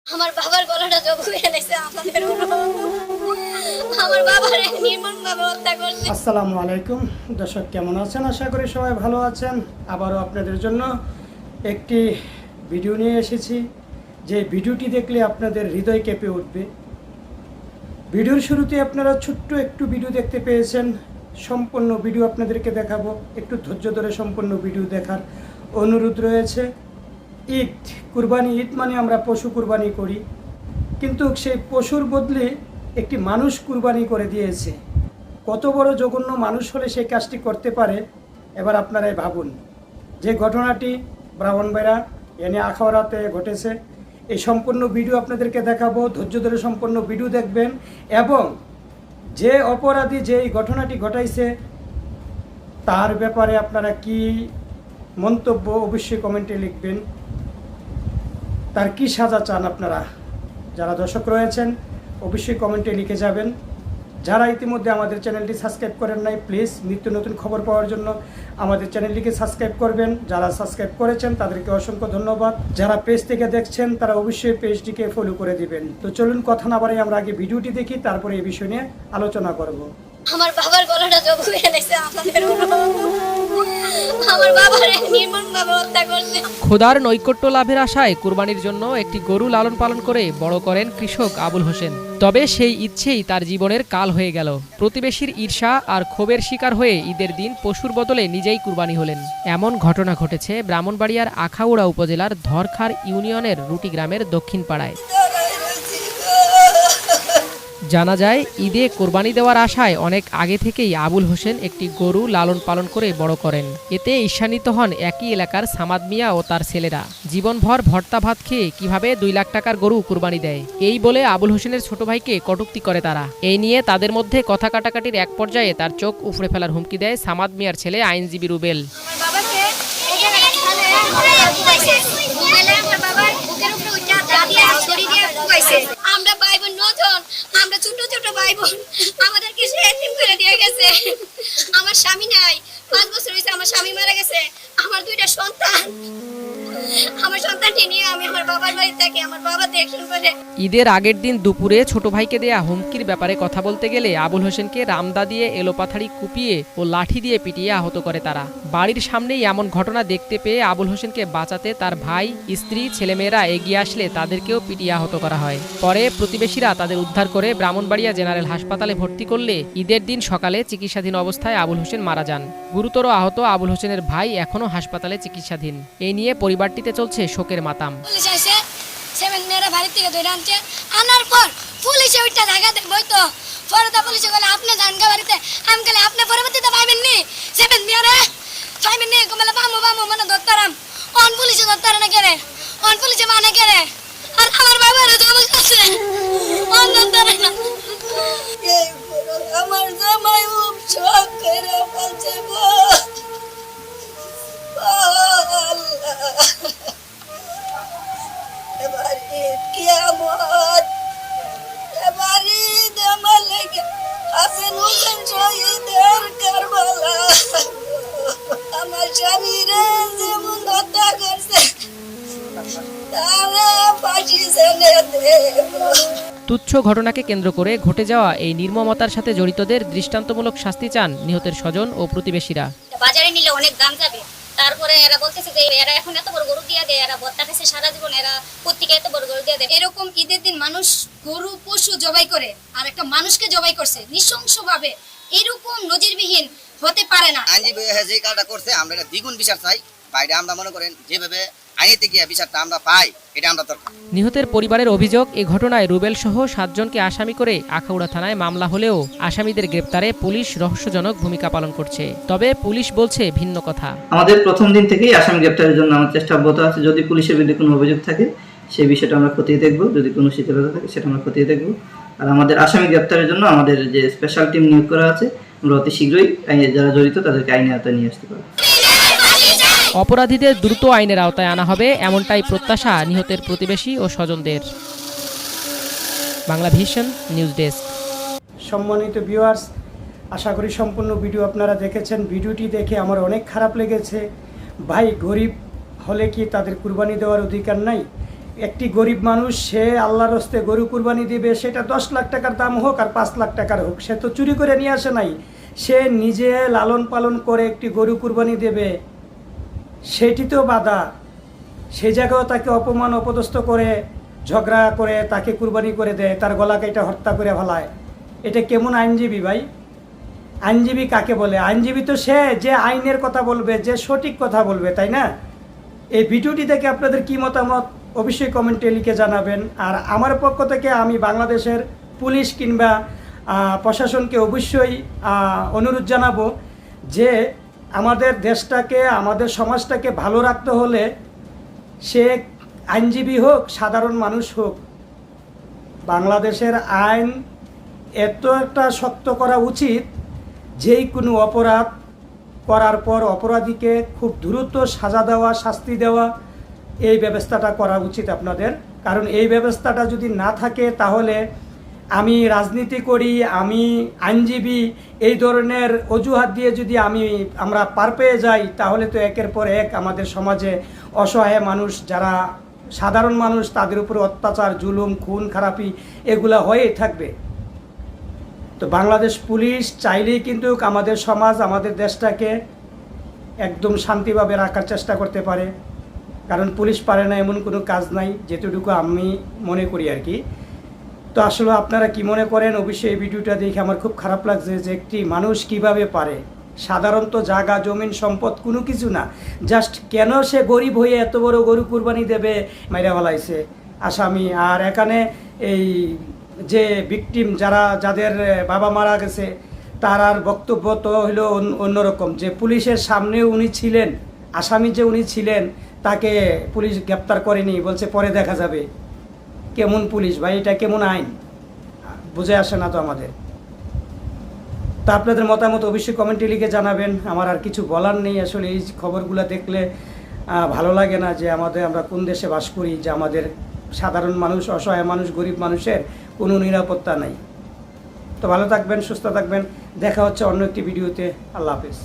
আমার বাবার গলাটা জবাই এনেছে আমাদের আমার বাবারে নির্মমভাবে হত্যা করছে। আসসালামু আলাইকুম দর্শক, কেমন আছেন? আশা করি সবাই ভালো আছেন। আবারও আপনাদের জন্য একটি ভিডিও নিয়ে এসেছি, যে ভিডিওটি দেখলে আপনাদের হৃদয় কেঁপে উঠবে। ভিডিওর শুরুতে আপনারা ছোট্ট একটু ভিডিও দেখতে পেয়েছেন, সম্পূর্ণ ভিডিও আপনাদেরকে দেখাবো। একটু ধৈর্য ধরে সম্পূর্ণ ভিডিও দেখার অনুরোধ রয়েছে। ঈদ, কুরবানি ঈদ মানে আমরা পশু কুরবানি করি, কিন্তু সেই পশুর বদলে একটি মানুষ কুরবানি করে দিয়েছে। কত বড় জঘন্য মানুষ হলে সেই কাজটি করতে পারে, এবার আপনারাই ভাবুন। যে ঘটনাটি ব্রাহ্মণবাড়িয়া এনে আখাউড়াতে ঘটেছে, এই সম্পূর্ণ ভিডিও আপনাদেরকে দেখাবো। ধৈর্য ধরে সম্পূর্ণ ভিডিও দেখবেন, এবং যে অপরাধী যে এই ঘটনাটি ঘটাইছে তার ব্যাপারে আপনারা কি মন্তব্য অবশ্যই কমেন্টে লিখবেন। তার কি সাজা চান আপনারা? যারা দর্শক রয়েছেন অবশ্যই কমেন্টে লিখে যাবেন। যারা ইতিমধ্যে আমাদের চ্যানেলটি সাবস্ক্রাইব করেন নাই, প্লিজ নিত্য নতুন খবর পাওয়ার জন্য আমাদের চ্যানেলটিকে সাবস্ক্রাইব করবেন। যারা সাবস্ক্রাইব করেছেন তাদেরকে অসংখ্য ধন্যবাদ। যারা পেজ থেকে দেখছেন তারা অবশ্যই পেজটিকে ফলো করে দিবেন। তো চলুন কথা না বাড়িয়ে আমরা আগে ভিডিওটি দেখি, তারপরে এই বিষয় নিয়ে আলোচনা করব। আমার বাবার গলাটা জবাই এনেছে আমাদের আমার বাবারে নির্মমভাবে হত্যা করছে। খোদার নৈকট্য লাভের আশায় কুরবানির জন্য একটি গরু লালন পালন করে বড় করেন কৃষক আবুল হোসেন। তবে সেই ইচ্ছেই তার জীবনের কাল হয়ে গেল। প্রতিবেশীর ঈর্ষা আর ক্ষোভের শিকার হয়ে ঈদের দিন পশুর বদলে নিজেই কুরবানি হলেন। এমন ঘটনা ঘটেছে ব্রাহ্মণবাড়িয়ার আখাউড়া উপজেলার ধরখার ইউনিয়নের রুটি গ্রামের দক্ষিণ পাড়ায়। জানা যায়, ঈদে কোরবানি দেওয়ার আশায় অনেক আগে থেকেই আবুল হোসেন একটি গরু লালন পালন করে বড় করেন। এতে ঈর্ষান্বিত হন একই এলাকার সামাদ মিয়া ও তার ছেলেরা। জীবনভর ভর্তা ভাত খেয়ে কিভাবে 2 লাখ টাকার গরু কুরবানি দেয়, এই বলে আবুল হোসেনের ছোট ভাইকে কটূক্তি করে তারা। এই নিয়ে তাদের মধ্যে কথা কাটাকাটির এক পর্যায়ে তার চোখ উপড়ে ফেলার হুমকি দেয় সামাদ মিয়ার ছেলে আইনজীবী রুবেল। আমরা ভাই বোন 9 জন, আমরা ছোট ছোট ভাই বোন, আমাদেরকে সে এতিম করে দিয়ে গেছে। আমার স্বামী নাই, 5 বছর হয়েছে আমার স্বামী মারা গেছে। আমার 2টা সন্তান, আমার সন্তানটি নিয়ে আমি আমার বাবার বাড়ি থাকি, আমার বাবা দেখুন করে। ঈদের আগের দিন দুপুরে ছোট ভাইকে দেয়া হুমকির ব্যাপারে কথা বলতে গেলে আবুল হোসেনকে রামদা দিয়ে এলোপাথাড়ি কুপিয়ে ও লাঠি দিয়ে পিটিয়ে আহত করে তারা। বাড়ির সামনেই এমন ঘটনা দেখতে পেয়ে আবুল হোসেনকে বাঁচাতে তার ভাই, স্ত্রী, ছেলেমেয়েরা এগিয়ে আসলে তাদেরকেও পিটিয়ে আহত করা হয়। পরে প্রতিবেশীরা তাদের উদ্ধার করে ব্রাহ্মণবাড়িয়া জেনারেল হাসপাতালে ভর্তি করলে ঈদের দিন সকালে চিকিৎসাধীন অবস্থায় আবুল হোসেন মারা যান। গুরুতর আহত আবুল হোসেনের ভাই এখনও হাসপাতালে চিকিৎসাধীন। এই নিয়ে পরিবারটিতে চলছে শোকের মাতাম। পুলিশ আসে, 7 মেয়েরা বাড়ি থেকে ধরে আনছে। আনার পর পুলিশে ওইটা জায়গা দেখবই তো পরে পুলিশে বলে আপনি জানগা বাড়িতে, আমি গেলে আপনি পরবর্তীতে পাইবেন নি। 7 মেয়েরা পাইবেন নি, কমলা বামু বামু মানে ধরতারাম। অন পুলিশে ধরতারে না কেরে, অন পুলিশে মানে কেরে, আর আমার বাবারও জমা আছে অন ধরতারে না। আমার জামাই উপশোক করে বলছে গো এবার ঈদ কিয়ামত, এবার ঈদ আমার লেগে হাসান হোসেন শহীদের কারবালা। আমার স্বামীরে যেমন হত্যা করছে তারা ফাঁসি ছেড়ে দেব। তুচ্ছ ঘটনাকে কেন্দ্র করে ঘটে যাওয়া এই নির্মমতার সাথে জড়িতদের দৃষ্টান্তমূলক শাস্তি চান নিহতের স্বজন ও প্রতিবেশীরা। বাজারে নিলে অনেক দাম যাবে, তারপরে এরা বলতেছে যে এরা এখন এত বড় গরু দিয়ে দেয়, এরা ভর্তা খাইছে সারা জীবন, এরা প্রত্যেকে এত বড় গরু দিয়ে দেয়। এরকম ঈদের দিন মানুষ গরু পশু জবাই করে আর একটা মানুষকে জবাই করছে নৃশংসভাবে, এরকম নজিরবিহীন হতে পারে না। আইনজীবী যে কাজটা করছে আমরা এটা দ্বিগুণ বিচার চাই। বাইরে আমরা মনে করেন যেভাবে আইনেতে গিয়ে বিচারটা আমরা পাই, এটা আমরা দরকার। নিহতের পরিবারের অভিযোগ, এ ঘটনায় রুবেল সহ 7 জনকে আসামি করে আখাউড়া থানায় মামলা হলেও আসামিদের গ্রেপ্তারে পুলিশ রহস্যজনক ভূমিকা পালন করছে। তবে পুলিশ বলছে ভিন্ন কথা। আমাদের প্রথম দিন থেকেই আসামি গ্রেপ্তারের জন্য আমার চেষ্টা অব্যাহত আছে। যদি পুলিশের বিরুদ্ধে কোনো অভিযোগ থাকে সেই বিষয়টা আমরা খতিয়ে দেখব, যদি কোনো শিথিলতা থাকে সেটা আমরা খতিয়ে দেখব। আর আমাদের আসামি গ্রেপ্তারের জন্য আমাদের যে স্পেশাল টিম নিয়োগ করা আছে, আমরা অতি শীঘ্রই যারা জড়িত তাদেরকে আইনের আওতায় নিয়ে আসতে পারব। অপরাধীদের দ্রুত আইনের আওতায় আনা হবে, এমনটাই প্রত্যাশা নিহতের প্রতিবেশী ও স্বজনদের। Bangla vision news desk. সম্মানিত ভিউয়ার্স, আশা করি সম্পূর্ণ ভিডিও আপনারা দেখেছেন। ভিডিওটি দেখে আমার অনেক খারাপ লেগেছে। ভাই, গরিব হলে কি তাদের কুরবানি দেওয়ার অধিকার নাই? একটি গরিব মানুষ সে আল্লাহর হস্তে গরু কুরবানি দিবে, সেটা 10 লাখ টাকার দাম হোক আর 5 লাখ টাকার হোক, সে তো চুরি করে নিয়ে আসে নাই, সে নিজে লালন পালন করে একটি গরু কুরবানি দেবে, সেটি তো বাধা। সেই জায়গাও তাকে অপমান অপদস্থ করে ঝগড়া করে তাকে কুরবানি করে দেয়, তার গলা কেটে হত্যা করে ফেলায়। এটা কেমন আইনজীবী ভাই? আইনজীবী কাকে বলে? আইনজীবী তো সে যে আইনের কথা বলবে, যে সঠিক কথা বলবে, তাই না? এই ভিডিওটি দেখে আপনাদের কি মতামত অবশ্যই কমেন্টে লিখে জানাবেন। আর আমার পক্ষ থেকে আমি বাংলাদেশের পুলিশ কিংবা প্রশাসনকে অবশ্যই অনুরোধ জানাবো যে আমাদের দেশটাকে, আমাদের সমাজটাকে ভালো রাখতে হলে সে আইনজীবী হোক, সাধারণ মানুষ হোক, বাংলাদেশের আইন এত একটা শক্ত করা উচিত, যেই কোনো অপরাধ করার পর অপরাধীকে খুব দ্রুত সাজা দেওয়া, শাস্তি দেওয়া, এই ব্যবস্থাটা করা উচিত আপনাদের। কারণ এই ব্যবস্থাটা যদি না থাকে তাহলে আমি রাজনীতি করি, আমি আইনজীবী, এই ধরনের অজুহাত দিয়ে যদি আমরা পার পেয়ে যাই, তাহলে তো একের পর এক আমাদের সমাজে অসহায় মানুষ, যারা সাধারণ মানুষ, তাদের উপর অত্যাচার, জুলুম, খুন খারাপি এগুলা হয়েই থাকবে। তো বাংলাদেশ পুলিশ চাইলেই কিন্তু আমাদের সমাজ, আমাদের দেশটাকে একদম শান্তিভাবে রাখার চেষ্টা করতে পারে। কারণ পুলিশ পারে না এমন কোনো কাজ নাই, যেটুকু আমি মনে করি আর কি। তো আসলে আপনারা কি মনে করেন? অবশ্যই এই ভিডিওটা দেখে আমার খুব খারাপ লাগছে যে একটি মানুষ কিভাবে পারে, সাধারণত জায়গা জমিন সম্পদ কোনো কিছু না, জাস্ট কেন সে গরিব হয়ে এত বড় গরু কুরবানি দেবে, মাইরা ফেলাইছে আসামি। আর এখানে এই যে ভিকটিম, যাদের বাবা মারা গেছে, তার আর বক্তব্য তো হলো অন্যরকম, যে পুলিশের সামনেও উনি ছিলেন, আসামি যে উনি ছিলেন, তাকে পুলিশ গ্রেপ্তার করেনি, বলছে পরে দেখা যাবে। কেমন পুলিশ ভাই? এটা কেমন আইন? বুঝে আসে না তো আমাদের। তা আপনাদের মতামত অবশ্যই কমেন্টে লিখে জানাবেন। আমার আর কিছু বলার নেই। আসলে এই খবরগুলো দেখলে ভালো লাগে না যে আমরা কোন দেশে বাস করি, যে আমাদের সাধারণ মানুষ, অসহায় মানুষ, গরিব মানুষের কোনো নিরাপত্তা নাই। তো ভালো থাকবেন, সুস্থ থাকবেন। দেখা হচ্ছে অন্য একটি ভিডিওতে। আল্লাহ হাফেজ।